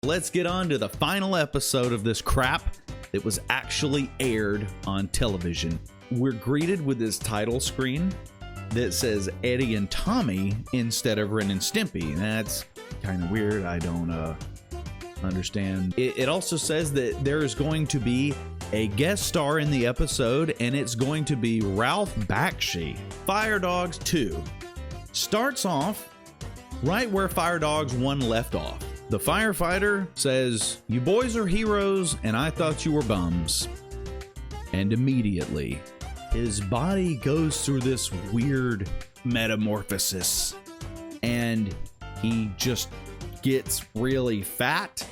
Let's get on to the final episode of this crap that was actually aired on television. We're greeted with this title screen that says Eddie and Tommy instead of Ren and Stimpy. That's kind of weird. I don't understand. It also says that there is going to be a guest star in the episode, and it's going to be Ralph Bakshi. Firedogs 2 starts off right where Firedogs 1 left off. The firefighter says, "You boys are heroes, and I thought you were bums." And immediately, his body goes through this weird metamorphosis, and he just gets really fat,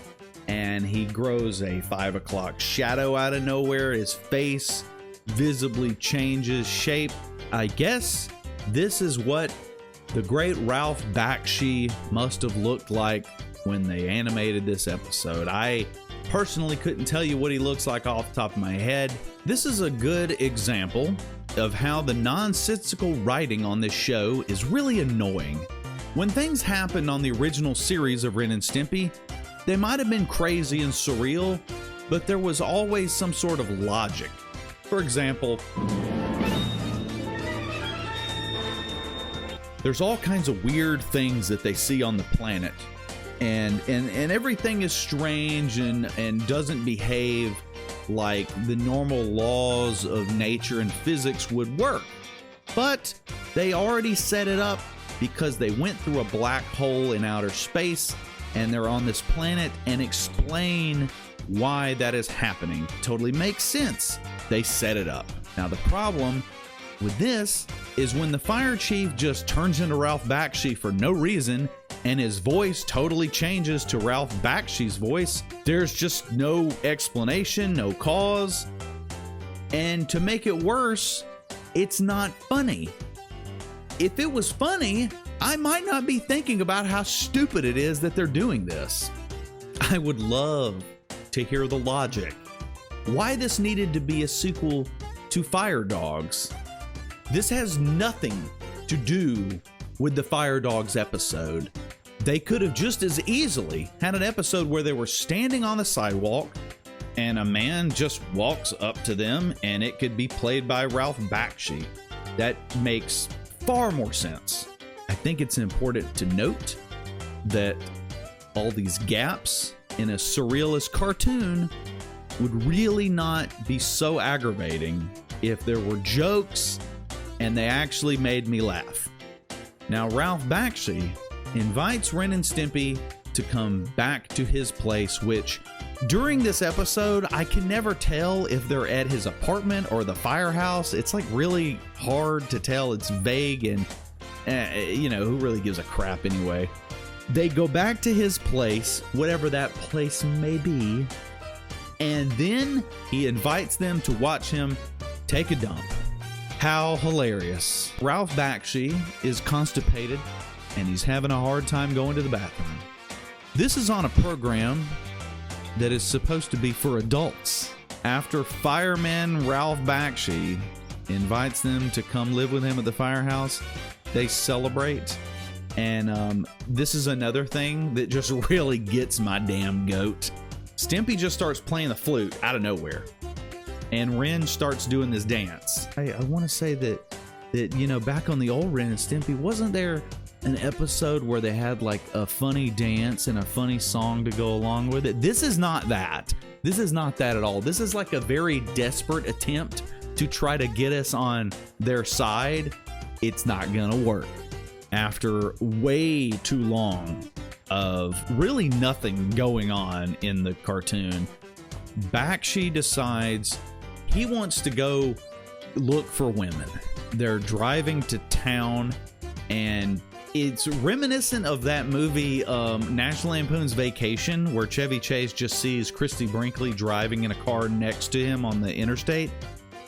and he grows a 5 o'clock shadow out of nowhere. His face visibly changes shape. I guess this is what the great Ralph Bakshi must have looked like when they animated this episode. I personally couldn't tell you what he looks like off the top of my head. This is a good example of how the nonsensical writing on this show is really annoying. When things happened on the original series of Ren and Stimpy, they might have been crazy and surreal, but there was always some sort of logic. For example, there's all kinds of weird things that they see on the planet, and everything is strange and doesn't behave like the normal laws of nature and physics would work. But they already set it up because they went through a black hole in outer space, and they're on this planet, and explain why that is happening. Totally makes sense. They set it up. Now the problem with this is when the fire chief just turns into Ralph Bakshi for no reason, and his voice totally changes to Ralph Bakshi's voice. There's just no explanation, no cause. And to make it worse, it's not funny. If it was funny, I might not be thinking about how stupid it is that they're doing this. I would love to hear the logic. Why this needed to be a sequel to Firedogs. This has nothing to do with the Firedogs episode. They could have just as easily had an episode where they were standing on the sidewalk and a man just walks up to them, and it could be played by Ralph Bakshi. That makes far more sense. I think it's important to note that all these gaps in a surrealist cartoon would really not be so aggravating if there were jokes and they actually made me laugh. Now, Ralph Bakshi invites Ren and Stimpy to come back to his place, which during this episode, I can never tell if they're at his apartment or the firehouse. It's like really hard to tell. It's vague, and who really gives a crap anyway? They go back to his place, whatever that place may be, and then he invites them to watch him take a dump. How hilarious. Ralph Bakshi is constipated, and he's having a hard time going to the bathroom. This is on a program that is supposed to be for adults. After fireman Ralph Bakshi invites them to come live with him at the firehouse, they celebrate. And this is another thing that just really gets my damn goat. Stimpy just starts playing the flute out of nowhere, and Ren starts doing this dance. I want to say that back on the old Ren and Stimpy, wasn't there an episode where they had like a funny dance and a funny song to go along with it? This is not that. This is not that at all. This is like a very desperate attempt to try to get us on their side. It's not gonna work. After way too long of really nothing going on in the cartoon, Bakshi decides he wants to go look for women. They're driving to town, and it's reminiscent of that movie National Lampoon's Vacation, where Chevy Chase just sees Christy Brinkley driving in a car next to him on the interstate,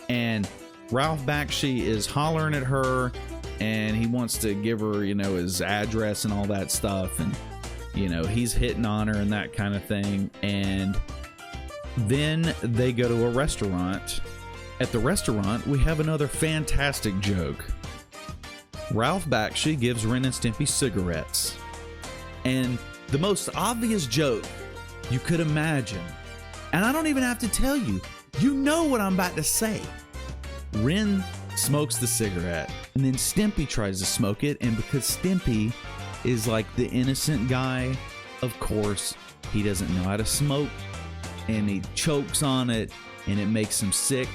and Ralph Bakshi is hollering at her, and he wants to give her, his address and all that stuff, and he's hitting on her and that kind of thing. And then they go to a restaurant. At the restaurant, we have another fantastic joke. Ralph Bakshi gives Ren and Stimpy cigarettes. And the most obvious joke you could imagine. And I don't even have to tell you. You know what I'm about to say. Ren smokes the cigarette, and then Stimpy tries to smoke it, and because Stimpy is like the innocent guy, of course, he doesn't know how to smoke, and he chokes on it, and it makes him sick,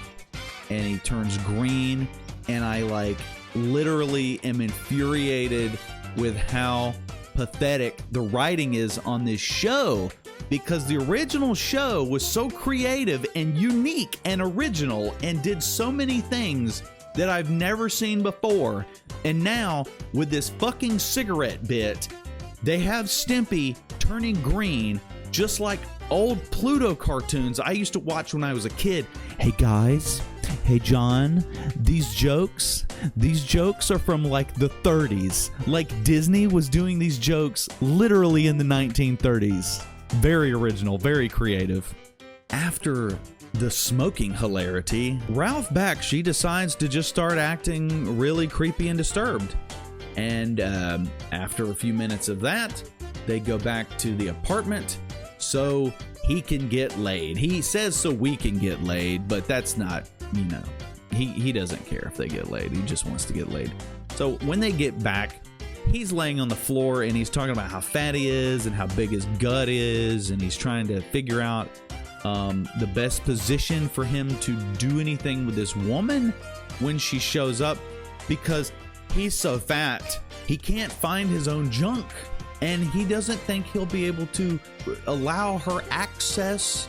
and he turns green, and I like literally am infuriated with how pathetic the writing is on this show, because the original show was so creative and unique and original and did so many things that I've never seen before. And now with this fucking cigarette bit, they have Stimpy turning green just like old Pluto cartoons I used to watch when I was a kid. Hey guys, hey John, these jokes are from like the 30s. Like Disney was doing these jokes literally in the 1930s. Very original, very creative. After the smoking hilarity, Ralph Bakshi decides to just start acting really creepy and disturbed. And after a few minutes of that, they go back to the apartment so he can get laid. He says so we can get laid, but that's not, he doesn't care if they get laid. He just wants to get laid. So when they get back, he's laying on the floor and he's talking about how fat he is and how big his gut is, and he's trying to figure out the best position for him to do anything with this woman when she shows up, because he's so fat he can't find his own junk, and he doesn't think he'll be able to allow her access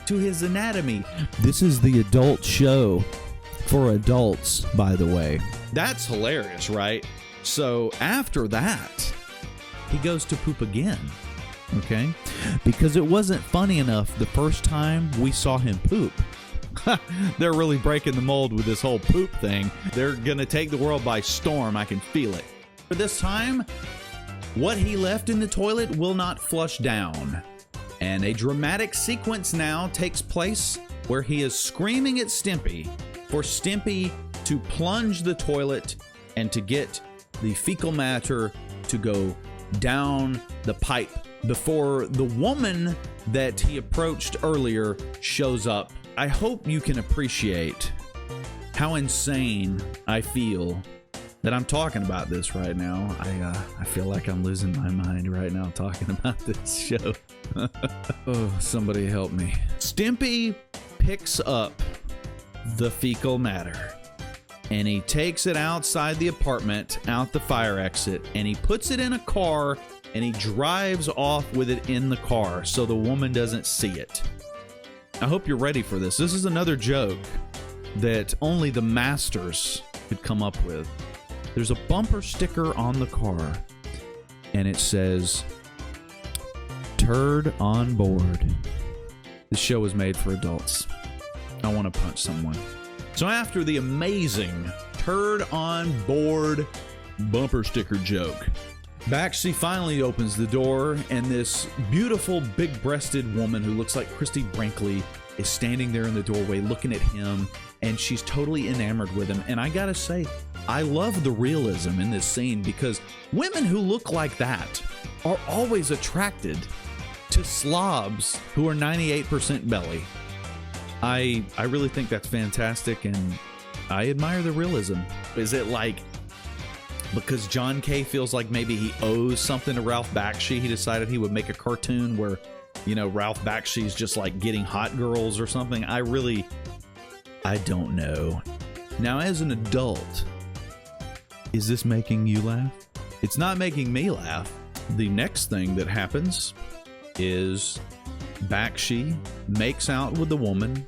to his anatomy. This is the adult show for adults, by the way. That's hilarious, right? So after that, he goes to poop again, okay? Because it wasn't funny enough the first time we saw him poop. They're really breaking the mold with this whole poop thing. They're gonna take the world by storm. I can feel it. But this time, what he left in the toilet will not flush down. And a dramatic sequence now takes place where he is screaming at Stimpy for Stimpy to plunge the toilet and to get the fecal matter to go down the pipe before the woman that he approached earlier shows up. I hope you can appreciate how insane I feel that I'm talking about this right now. I feel like I'm losing my mind right now talking about this show. Oh, somebody help me. Stimpy picks up the fecal matter and he takes it outside the apartment, out the fire exit, and he puts it in a car and he drives off with it in the car so the woman doesn't see it. I hope you're ready for this. This is another joke that only the masters could come up with. There's a bumper sticker on the car and it says, "Turd on board." This show is made for adults. I want to punch someone. So after the amazing turd on board bumper sticker joke, Bakshi finally opens the door and this beautiful big-breasted woman who looks like Christy Brinkley is standing there in the doorway looking at him, and she's totally enamored with him. And I gotta say, I love the realism in this scene because women who look like that are always attracted to slobs who are 98% belly. I really think that's fantastic, and I admire the realism. Is it like because John K. feels like maybe he owes something to Ralph Bakshi, he decided he would make a cartoon where, Ralph Bakshi's just like getting hot girls or something? I don't know. Now, as an adult, is this making you laugh? It's not making me laugh. The next thing that happens is Bakshi makes out with the woman.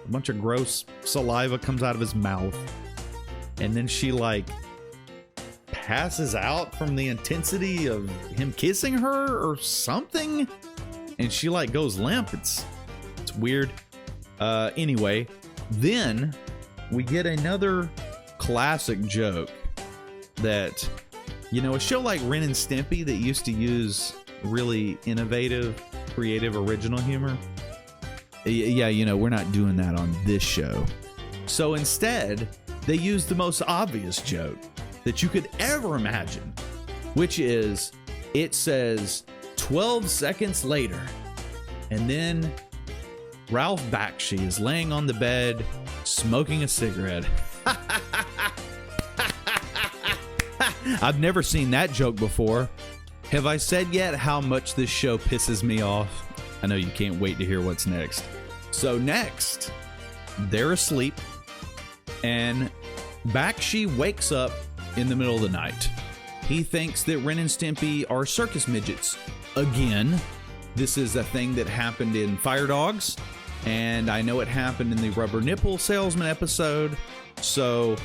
A bunch of gross saliva comes out of his mouth. And then she passes out from the intensity of him kissing her or something. And she goes limp. It's weird. Anyway, then we get another classic joke that, a show like Ren and Stimpy that used to use really innovative, creative, original humor. Yeah, we're not doing that on this show. So instead, they use the most obvious joke that you could ever imagine, which is, it says 12 seconds later, And then Ralph Bakshi is laying on the bed, smoking a cigarette. I've never seen that joke before. Have I said yet how much this show pisses me off? I know you can't wait to hear what's next. So next, they're asleep, and Bakshi wakes up in the middle of the night. He thinks that Ren and Stimpy are circus midgets. Again, this is a thing that happened in Firedogs, and I know it happened in the Rubber Nipple Salesman episode. So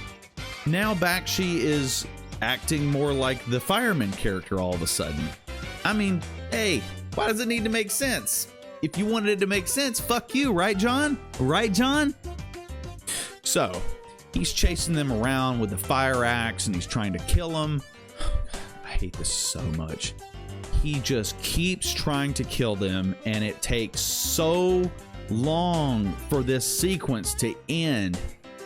now Bakshi is acting more like the fireman character all of a sudden. I mean, hey, why does it need to make sense? If you wanted it to make sense, fuck you, right, John? Right, John? So he's chasing them around with the fire axe, and he's trying to kill them. I hate this so much. He just keeps trying to kill them, and it takes so long for this sequence to end.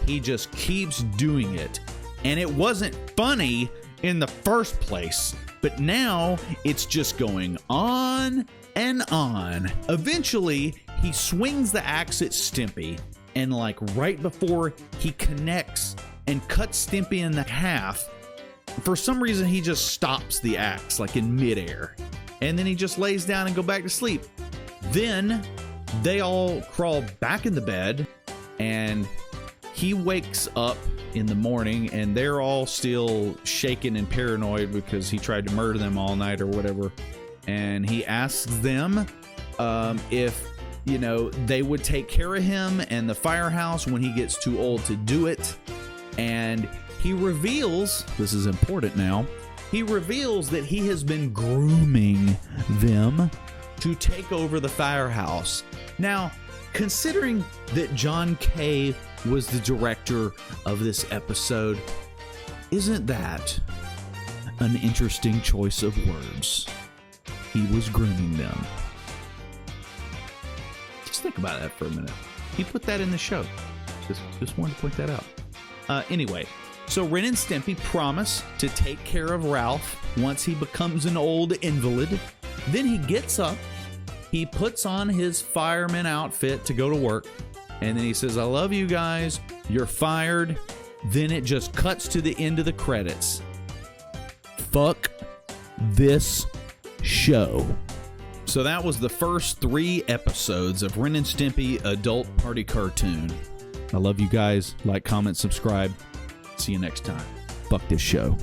He just keeps doing it. And it wasn't funny in the first place, but now it's just going on and on. Eventually, he swings the axe at Stimpy, and like right before he connects and cuts Stimpy in half, for some reason he just stops the axe like in midair, and then he just lays down and go back to sleep. Then they all crawl back in the bed, and he wakes up in the morning, and they're all still shaken and paranoid because he tried to murder them all night or whatever. And he asks them if, you know, they would take care of him and the firehouse when he gets too old to do it. And he reveals, this is important now, he reveals that he has been grooming them to take over the firehouse. Now, considering that John K. was the director of this episode, isn't that an interesting choice of words? He was grooming them. Just think about that for a minute. He put that in the show. Just wanted to point that out. Anyway, so Ren and Stimpy promise to take care of Ralph once he becomes an old invalid. Then he gets up, he puts on his fireman outfit to go to work, and then he says, I love you guys, you're fired. Then it just cuts to the end of the credits. Fuck this show. So that was the first 3 episodes of Ren and Stimpy Adult Party Cartoon. I love you guys. Like, comment, subscribe. See you next time. Fuck this show.